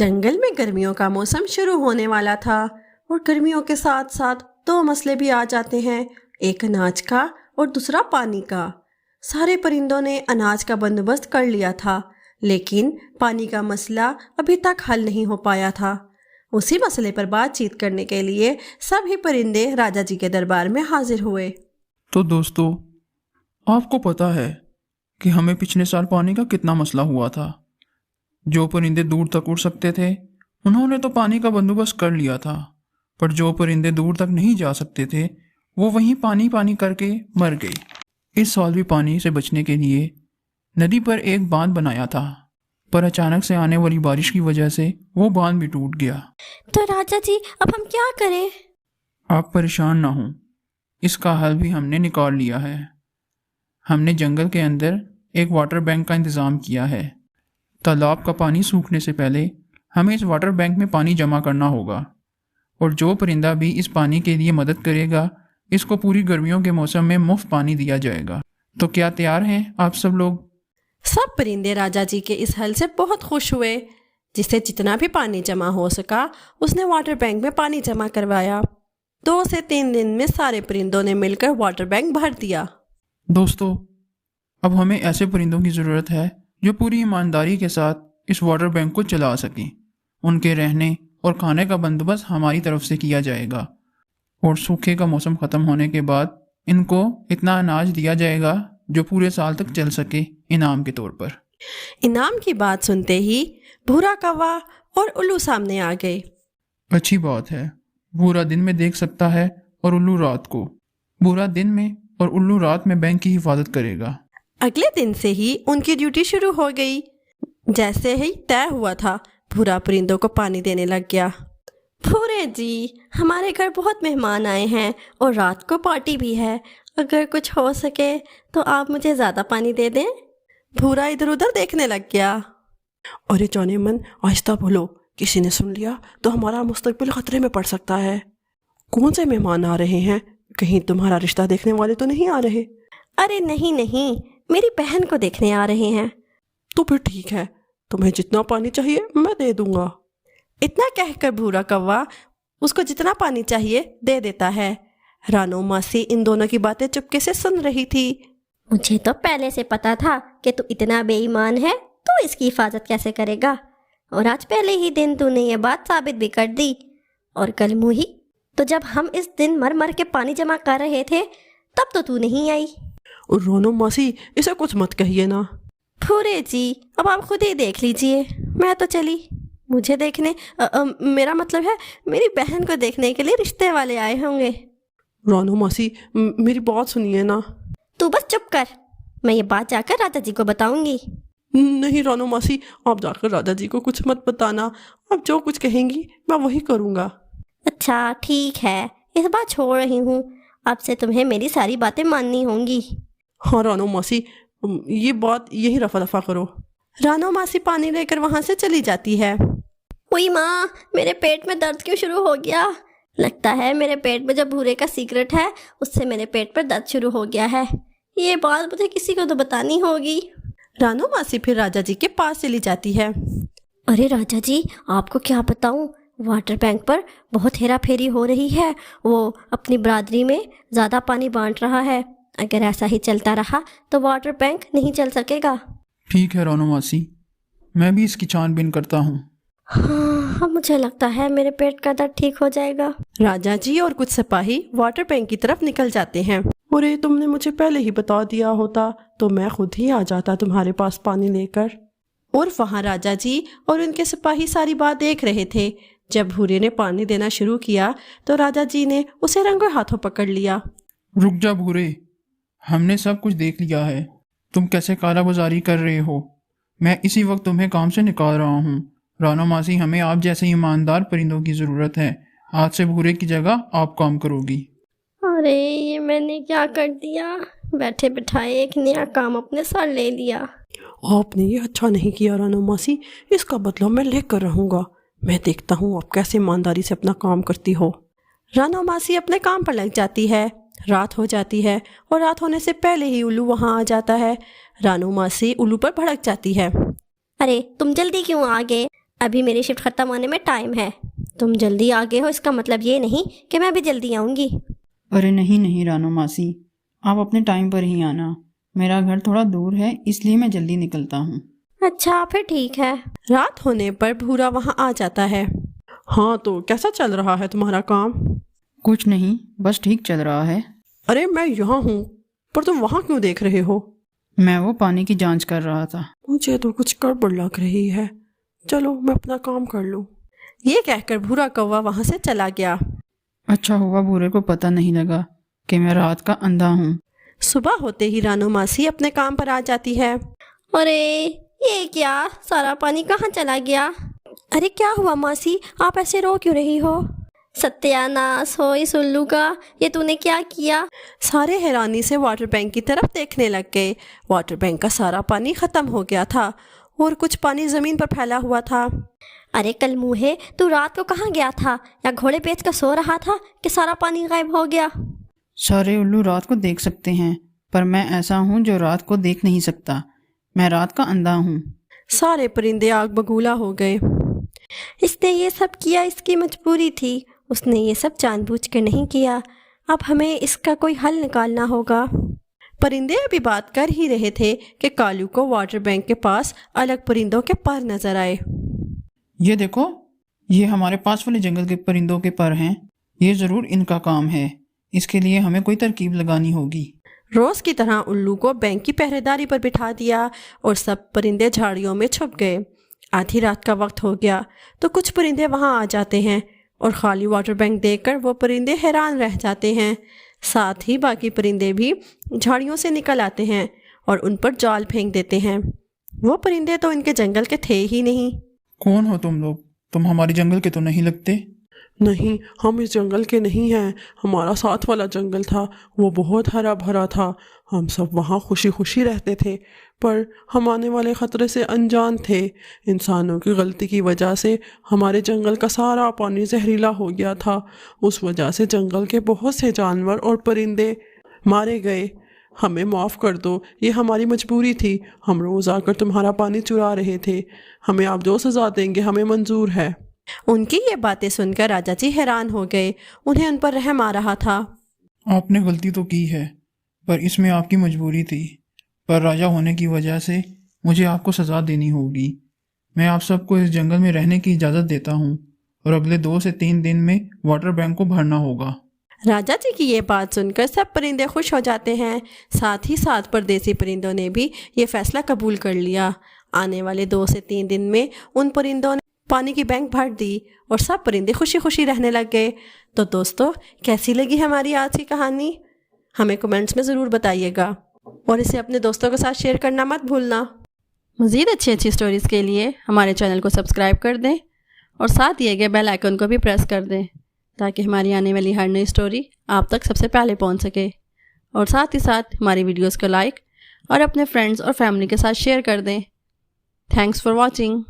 जंगल में गर्मियों का मौसम शुरू होने वाला था और गर्मियों के साथ साथ दो मसले भी आ जाते हैं, एक अनाज का और दूसरा पानी का। सारे परिंदों ने अनाज का बंदोबस्त कर लिया था, लेकिन पानी का मसला अभी तक हल नहीं हो पाया था। उसी मसले पर बातचीत करने के लिए सभी परिंदे राजा जी के दरबार में हाजिर हुए। तो दोस्तों, आपको पता है कि हमें पिछले साल पानी का कितना मसला हुआ था। जो परिंदे दूर तक उड़ सकते थे उन्होंने तो पानी का बंदोबस्त कर लिया था, पर जो परिंदे दूर तक नहीं जा सकते थे वो वहीं पानी पानी करके मर गए। इस साल भी पानी से बचने के लिए नदी पर एक बांध बनाया था, पर अचानक से आने वाली बारिश की वजह से वो बांध भी टूट गया। तो राजा जी, अब हम क्या करें? आप परेशान ना हो, इसका हल भी हमने निकाल लिया है। हमने जंगल के अंदर एक वाटर बैंक का इंतज़ाम किया है। तालाब का पानी सूखने से पहले हमें इस वाटर बैंक में पानी जमा करना होगा, और जो परिंदा भी इस पानी के लिए मदद करेगा इसको पूरी गर्मियों के मौसम में मुफ्त पानी दिया जाएगा। तो क्या तैयार हैं आप सब लोग? सब परिंदे राजा जी के इस हल से बहुत खुश हुए। जिससे जितना भी पानी जमा हो सका उसने वाटर बैंक में पानी जमा करवाया। 2 से 3 दिन में सारे परिंदों ने मिलकर वाटर बैंक भर दिया। दोस्तों, अब हमें ऐसे परिंदों की ज़रूरत है जो पूरी ईमानदारी के साथ इस वाटर बैंक को चला सकें। उनके रहने और खाने का बंदोबस्त हमारी तरफ से किया जाएगा, और सूखे का मौसम ख़त्म होने के बाद इनको इतना अनाज दिया जाएगा जो पूरे साल तक चल सके इनाम के तौर पर। इनाम की बात सुनते ही भूरा कौवा और उल्लू सामने आ गए। अच्छी बात है, भूरा दिन में देख सकता है और उल्लू रात को। भूरा दिन में और उल्लू रात में बैंक की हिफाजत करेगा। अगले दिन से ही उनकी ड्यूटी शुरू हो गई। जैसे ही तय हुआ था, भूरा परिंदों को पानी देने लग गया। भूरे जी, हमारे घर बहुत मेहमान आए हैं और रात को पार्टी भी है। अगर कुछ हो सके तो आप मुझे ज़्यादा पानी दे दें। भूरा इधर उधर देखने लग गया। अरे जाने मन, आहिस्ता बोलो, किसी ने सुन लिया तो हमारा मुस्तकबिल खतरे में पड़ सकता है। कौन से मेहमान आ रहे हैं? कहीं तुम्हारा रिश्ता देखने वाले तो नहीं आ रहे? अरे नहीं नहीं, मेरी बहन को देखने आ रहे हैं। तो फिर ठीक है, तुम्हें जितना पानी चाहिए मैं दे दूंगा। इतना कहकर भूरा कौवा उसको जितना पानी चाहिए दे देता है। रानो मासी इन दोनों की बातें चुपके से सुन रही थी। मुझे तो पहले से पता था कि तू इतना बेईमान है, तो इसकी हिफाजत कैसे करेगा? और आज पहले ही दिन तूने ये बात साबित भी कर दी। और कल मुही, तो जब हम इस दिन मर मर के पानी जमा कर रहे थे तब तो तू नहीं आई। और रोनो मासी, इसे कुछ मत कहिए ना। भूरे जी, अब आप खुद ही देख लीजिए, मैं तो चली। मुझे देखने मेरा मतलब है मेरी बहन को देखने के लिए रिश्ते वाले आए होंगे। रोनो मासी, मेरी बात सुनिए ना। तू बस चुप कर, मैं ये बात जाकर राजा जी को बताऊंगी। नहीं रोनो मासी, आप जाकर राजा जी को कुछ मत बताना। आप जो कुछ कहेंगी मैं वही करूँगा। अच्छा ठीक है, इस बार छोड़ रही हूँ। अब से तुम्हें मेरी सारी बातें माननी होंगी। हाँ रानो मासी, ये बात यही रफा दफा करो। रानो मासी पानी लेकर वहाँ से चली जाती है। ओई माँ, मेरे पेट में दर्द क्यों शुरू हो गया? लगता है मेरे पेट में जो भूरे का सीक्रेट है उससे मेरे पेट पर दर्द शुरू हो गया है। ये बात मुझे किसी को तो बतानी होगी। रानो मासी फिर राजा जी के पास चली जाती है। अरे राजा जी, आपको क्या बताऊं, वाटर बैंक पर बहुत हेरा फेरी हो रही है। वो अपनी बरादरी में ज़्यादा पानी बांट रहा है। अगर ऐसा ही चलता रहा तो वाटर बैंक नहीं चल सकेगा। ठीक है रोनो मासी, मैं भी इसकी छानबीन करता हूँ। हाँ, अब मुझे लगता है मेरे पेट का दर्द ठीक हो जाएगा। राजा जी और कुछ सिपाही वाटर बैंक की तरफ निकल जाते हैं। अरे तुमने मुझे पहले ही बता दिया होता तो मैं खुद ही आ जाता तुम्हारे पास पानी लेकर। और वहाँ राजा जी और उनके सिपाही सारी बात देख रहे थे। जब भूरे ने पानी देना शुरू किया तो राजा जी ने उसे रंगों हाथों पकड़ लिया। रुक जा भूरे, हमने सब कुछ देख लिया है। तुम कैसे कालाबाजारी कर रहे हो। मैं इसी वक्त तुम्हें काम से निकाल रहा हूँ। रानो मासी, हमें आप जैसे ईमानदार परिंदों की ज़रूरत है। आज से भूरे की जगह आप काम करोगी। अरे ये मैंने क्या कर दिया? बैठे बिठाए एक नया काम अपने सर ले लिया। आपने ये अच्छा नहीं किया रानो मासी, इसका बदला मैं लेकर रहूँगा। मैं देखता हूँ आप कैसे ईमानदारी से अपना काम करती हो। रानो मासी अपने काम पर लग जाती है। रात हो जाती है और रात होने से पहले ही उल्लू वहाँ आ जाता है। रानो मासी उल्लू पर भड़क जाती है। अरे तुम जल्दी क्यों आ गए? अभी मेरी शिफ्ट ख़त्म होने में टाइम है। तुम जल्दी आ गए हो इसका मतलब ये नहीं कि मैं भी जल्दी आऊँगी। अरे नहीं नहीं रानो मासी, आप अपने टाइम पर ही आना। मेरा घर थोड़ा दूर है इसलिए मैं जल्दी निकलता हूँ। अच्छा फिर ठीक है। रात होने पर भूरा वहाँ आ जाता है। हाँ, तो कैसा चल रहा है तुम्हारा काम? कुछ नहीं, बस ठीक चल रहा है। अरे मैं यहाँ हूँ, पर तुम वहाँ क्यों देख रहे हो? मैं वो पानी की जांच कर रहा था। मुझे तो कुछ गड़बड़ लग रही है। चलो मैं अपना काम कर लूँ। ये कहकर भूरा कौवा वहाँ से चला गया। अच्छा हुआ भूरे को पता नहीं लगा कि मैं रात का अंधा हूँ। सुबह होते ही रानू मासी अपने काम पर आ जाती है। अरे ये क्या, सारा पानी कहाँ चला गया? अरे क्या हुआ मासी, आप ऐसे रो क्यों रही हो? सत्यानाश हो इस उल्लू का, ये तूने क्या किया? सारे हैरानी से वाटर बैंक की तरफ देखने लग गए। वाटर बैंक का सारा पानी खत्म हो गया था और कुछ पानी जमीन पर फैला हुआ था। अरे कल मुँहे, तू रात को कहाँ गया था? या घोड़े बेच कर सो रहा था कि सारा पानी गायब हो गया? सारे उल्लू रात को देख सकते हैं, पर मैं ऐसा हूँ जो रात को देख नहीं सकता। मैं रात का अंधा हूँ। सारे परिंदे आग बगूला हो गए। इसने ये सब किया, इसकी मजबूरी थी। उसने ये सब जानबूझकर नहीं किया। अब हमें इसका कोई हल निकालना होगा। परिंदे अभी बात कर ही रहे थे कि कालू को वाटर बैंक के पास अलग परिंदों के पर नजर आए। ये देखो, ये हमारे पास वाले जंगल के परिंदों के पर हैं। ये ज़रूर इनका काम है। इसके लिए हमें कोई तरकीब लगानी होगी। रोज की तरह उल्लू को बैंक की पहरेदारी पर बिठा दिया और सब परिंदे झाड़ियों में छुप गए। आधी रात का वक्त हो गया तो कुछ परिंदे वहां आ जाते हैं और खाली वाटर बैंक देखकर वो परिंदे हैरान रह जाते हैं। साथ ही बाकी परिंदे भी झाड़ियों से निकल आते हैं और उन पर जाल फेंक देते हैं। वो परिंदे तो इनके जंगल के थे ही नहीं। कौन हो तुम लोग? तुम हमारे जंगल के तो नहीं लगते। नहीं, हम इस जंगल के नहीं हैं। हमारा साथ वाला जंगल था, वो बहुत हरा भरा था। हम सब वहाँ खुशी खुशी रहते थे, पर हम आने वाले ख़तरे से अनजान थे। इंसानों की गलती की वजह से हमारे जंगल का सारा पानी जहरीला हो गया था। उस वजह से जंगल के बहुत से जानवर और परिंदे मारे गए। हमें माफ़ कर दो, ये हमारी मजबूरी थी। हम रोज़ आकर तुम्हारा पानी चुरा रहे थे। हमें आप जो सज़ा देंगे हमें मंजूर है। उनकी ये बातें सुनकर राजा जी हैरान हो गए। उन्हें उन पर रहम आ रहा था। आपने गलती तो की है, पर इसमें आपकी मजबूरी थी। पर राजा होने की वजह से मुझे आपको सज़ा देनी होगी। मैं आप सबको इस जंगल में रहने की इजाज़त देता हूँ और अगले 2 से 3 दिन में वाटर बैंक को भरना होगा। राजा जी की ये बात सुनकर सब परिंदे खुश हो जाते हैं। साथ ही साथ परदेसी परिंदों ने भी ये फैसला कबूल कर लिया। आने वाले 2 से 3 दिन में उन परिंदों ने पानी की बैंक भर दी और सब परिंदे खुशी खुशी रहने लग गए। तो दोस्तों, कैसी लगी हमारी आज की कहानी? हमें कमेंट्स में ज़रूर बताइएगा और इसे अपने दोस्तों के साथ शेयर करना मत भूलना। मज़ीद अच्छी अच्छी स्टोरीज़ के लिए हमारे चैनल को सब्सक्राइब कर दें और साथ दिए गए बेल आइकन को भी प्रेस कर दें ताकि हमारी आने वाली हर नई स्टोरी आप तक सबसे पहले पहुंच सके। और साथ ही साथ हमारी वीडियोस को लाइक और अपने फ्रेंड्स और फैमिली के साथ शेयर कर दें। Thanks for watching.